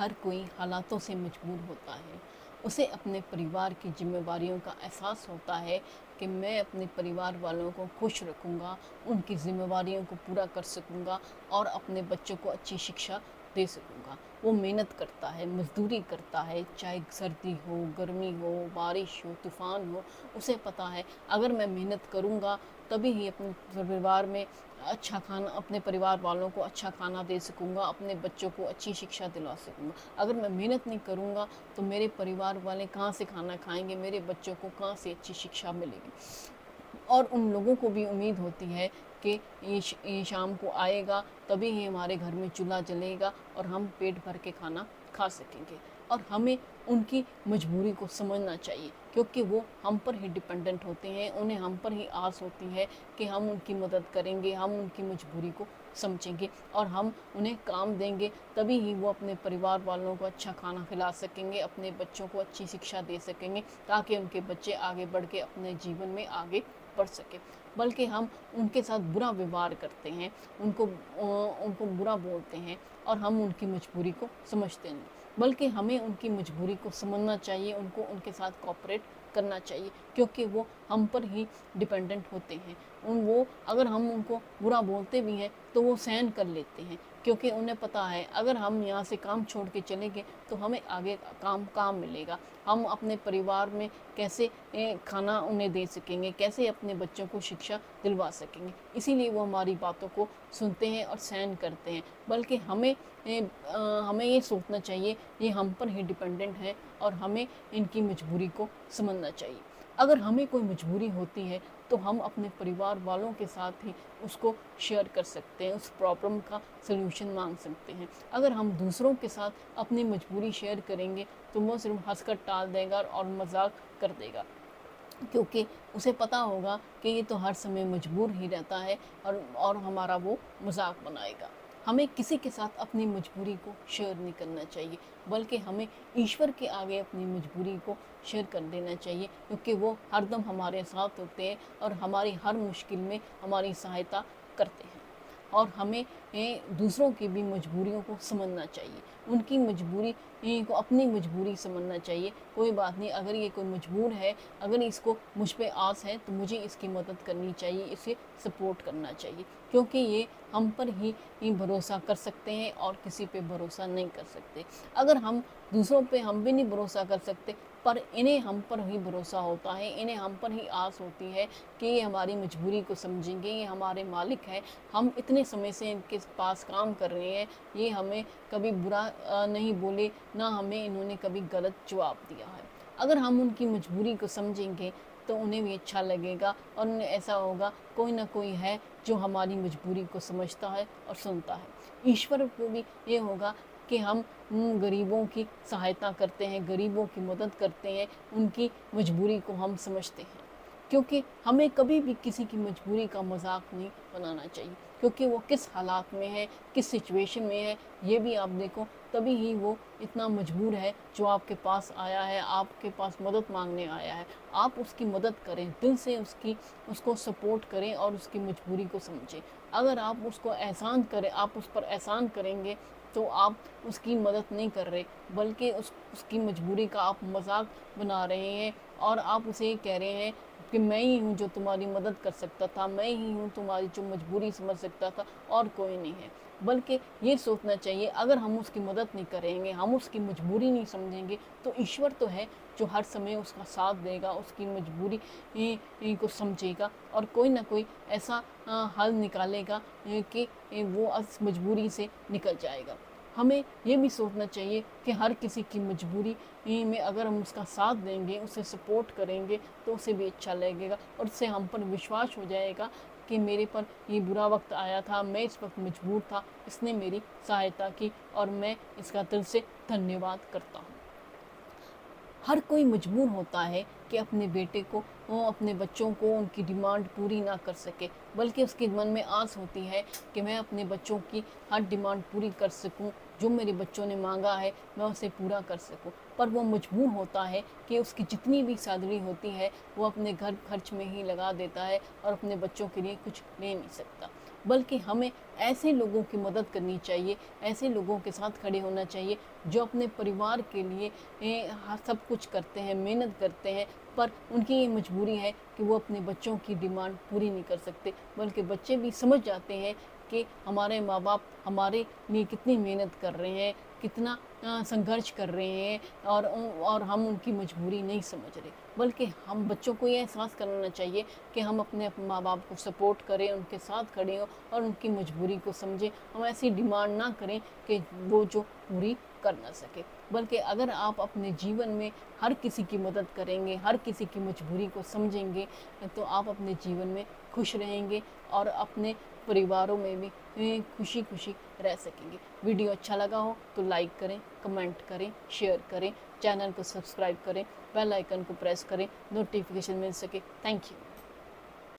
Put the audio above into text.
हर कोई हालातों से मजबूर होता है। उसे अपने परिवार की ज़िम्मेवारियों का एहसास होता है कि मैं अपने परिवार वालों को खुश रखूँगा, उनकी ज़िम्मेवारियों को पूरा कर सकूँगा और अपने बच्चों को अच्छी शिक्षा दे सकूँगा। वो मेहनत करता है, मज़दूरी करता है, चाहे सर्दी हो, गर्मी हो, बारिश हो, तूफ़ान हो। उसे पता है अगर मैं मेहनत करूँगा तभी ही अपने परिवार में अच्छा खाना, अपने परिवार वालों को अच्छा खाना दे सकूँगा, अपने बच्चों को अच्छी शिक्षा दिला सकूँगा। अगर मैं मेहनत नहीं करूँगा तो मेरे परिवार वाले कहाँ से खाना खाएँगे, मेरे बच्चों को कहाँ से अच्छी शिक्षा मिलेगी। और उन लोगों को भी उम्मीद होती है कि ये शाम को आएगा तभी ही हमारे घर में चूल्हा जलेगा और हम पेट भर के खाना खा सकेंगे। और हमें उनकी मजबूरी को समझना चाहिए क्योंकि वो हम पर ही डिपेंडेंट होते हैं, उन्हें हम पर ही आस होती है कि हम उनकी मदद करेंगे, हम उनकी मजबूरी को समझेंगे और हम उन्हें काम देंगे तभी ही वो अपने परिवार वालों को अच्छा खाना खिला सकेंगे, अपने बच्चों को अच्छी शिक्षा दे सकेंगे ताकि उनके बच्चे आगे बढ़ के अपने जीवन में आगे बढ़ सके। बल्कि हम उनके साथ बुरा व्यवहार करते हैं, उनको बुरा बोलते हैं और हम उनकी मजबूरी को समझते नहीं। बल्कि हमें उनकी मजबूरी को समझना चाहिए, उनको उनके साथ कोऑपरेट करना चाहिए क्योंकि वो हम पर ही डिपेंडेंट होते हैं। वो अगर हम उनको बुरा बोलते भी हैं तो वो सहन कर लेते हैं क्योंकि उन्हें पता है अगर हम यहाँ से काम छोड़ के चले गए तो हमें आगे काम मिलेगा। हम अपने परिवार में कैसे खाना उन्हें दे सकेंगे, कैसे अपने बच्चों को शिक्षा दिलवा सकेंगे। इसीलिए वो हमारी बातों को सुनते हैं और सहन करते हैं। बल्कि हमें ये सोचना चाहिए ये हम पर ही डिपेंडेंट है और हमें इनकी मजबूरी को समझना चाहिए। अगर हमें कोई मजबूरी होती है तो हम अपने परिवार वालों के साथ ही उसको शेयर कर सकते हैं, उस प्रॉब्लम का सलूशन मांग सकते हैं। अगर हम दूसरों के साथ अपनी मजबूरी शेयर करेंगे तो वो सिर्फ हंसकर टाल देगा और मजाक कर देगा क्योंकि उसे पता होगा कि ये तो हर समय मजबूर ही रहता है और हमारा वो मजाक बनाएगा। हमें किसी के साथ अपनी मजबूरी को शेयर नहीं करना चाहिए बल्कि हमें ईश्वर के आगे अपनी मजबूरी को शेयर कर देना चाहिए क्योंकि वो हरदम हमारे साथ होते हैं और हमारी हर मुश्किल में हमारी सहायता करते हैं। और हमें दूसरों की भी मजबूरियों को समझना चाहिए, उनकी मजबूरी को अपनी मजबूरी समझना चाहिए। कोई बात नहीं, अगर ये कोई मजबूर है, अगर इसको मुझ पे आस है तो मुझे इसकी मदद करनी चाहिए, इसे सपोर्ट करना चाहिए क्योंकि ये हम पर ही भरोसा कर सकते हैं और किसी पे भरोसा नहीं कर सकते। अगर हम दूसरों पे हम भी नहीं भरोसा कर सकते पर इन्हें हम पर ही भरोसा होता है, इन्हें हम पर ही आस होती है कि ये हमारी मजबूरी को समझेंगे, ये हमारे मालिक हैं, हम इतने समय से इनके पास काम कर रहे हैं, ये हमें कभी बुरा नहीं बोले, ना हमें इन्होंने कभी गलत जवाब दिया है। अगर हम उनकी मजबूरी को समझेंगे तो उन्हें भी अच्छा लगेगा और उन्हें ऐसा होगा कोई ना कोई है जो हमारी मजबूरी को समझता है और सुनता है। ईश्वर को भी ये होगा कि हम गरीबों की सहायता करते हैं, गरीबों की मदद करते हैं, उनकी मजबूरी को हम समझते हैं क्योंकि हमें कभी भी किसी की मजबूरी का मजाक नहीं बनाना चाहिए क्योंकि वो किस हालात में है, किस सिचुएशन में है, ये भी आप देखो तभी ही वो इतना मजबूर है जो आपके पास आया है, आपके पास मदद मांगने आया है। आप उसकी मदद करें, दिल से उसको सपोर्ट करें और उसकी मजबूरी को समझें। अगर आप उसको एहसान करें, आप उस पर एहसान करेंगे तो आप उसकी मदद नहीं कर रहे बल्कि उसकी मजबूरी का आप मजाक बना रहे हैं और आप उसे कह रहे हैं कि मैं ही हूँ जो तुम्हारी मदद कर सकता था, मैं ही हूँ तुम्हारी जो मजबूरी समझ सकता था और कोई नहीं है। बल्कि ये सोचना चाहिए अगर हम उसकी मदद नहीं करेंगे, हम उसकी मजबूरी नहीं समझेंगे तो ईश्वर तो है जो हर समय उसका साथ देगा, उसकी मजबूरी को समझेगा और कोई ना कोई ऐसा हल निकालेगा कि वो उस मजबूरी से निकल जाएगा। हमें ये भी सोचना चाहिए कि हर किसी की मजबूरी में अगर हम उसका साथ देंगे, उसे सपोर्ट करेंगे तो उसे भी अच्छा लगेगा और उससे हम पर विश्वास हो जाएगा कि मेरे पर ये बुरा वक्त आया था, मैं इस वक्त मजबूर था, इसने मेरी सहायता की और मैं इसका दिल से धन्यवाद करता हूँ। हर कोई मजबूर होता है कि अपने बेटे को, अपने बच्चों को उनकी डिमांड पूरी ना कर सके बल्कि उसके मन में आस होती है कि मैं अपने बच्चों की हर डिमांड पूरी कर सकूं, जो मेरे बच्चों ने मांगा है मैं उसे पूरा कर सकूं। पर वो मजबूर होता है कि उसकी जितनी भी सैलरी होती है वो अपने घर खर्च में ही लगा देता है और अपने बच्चों के लिए कुछ ले नहीं सकता। बल्कि हमें ऐसे लोगों की मदद करनी चाहिए, ऐसे लोगों के साथ खड़े होना चाहिए जो अपने परिवार के लिए सब कुछ करते हैं, मेहनत करते हैं, पर उनकी ये मजबूरी है कि वो अपने बच्चों की डिमांड पूरी नहीं कर सकते, बल्कि बच्चे भी समझ जाते हैं कि हमारे माँ बाप हमारे लिए कितनी मेहनत कर रहे हैं, कितना संघर्ष कर रहे हैं, और हम उनकी मजबूरी नहीं समझ रहे। बल्कि हम बच्चों को ये एहसास कराना चाहिए कि हम अपने माँ बाप को सपोर्ट करें, उनके साथ खड़े हों और उनकी मजबूरी को समझें। हम ऐसी डिमांड ना करें कि वो जो पूरी कर ना सके। बल्कि अगर आप अपने जीवन में हर किसी की मदद करेंगे, हर किसी की मजबूरी को समझेंगे, तो आप अपने जीवन में खुश रहेंगे और अपने परिवारों में भी खुशी खुशी रह सकेंगे। वीडियो अच्छा लगा हो तो लाइक करें, कमेंट करें, शेयर करें, चैनल को सब्सक्राइब करें, बेल आइकन को प्रेस करें, नोटिफिकेशन मिल सके। Thank you.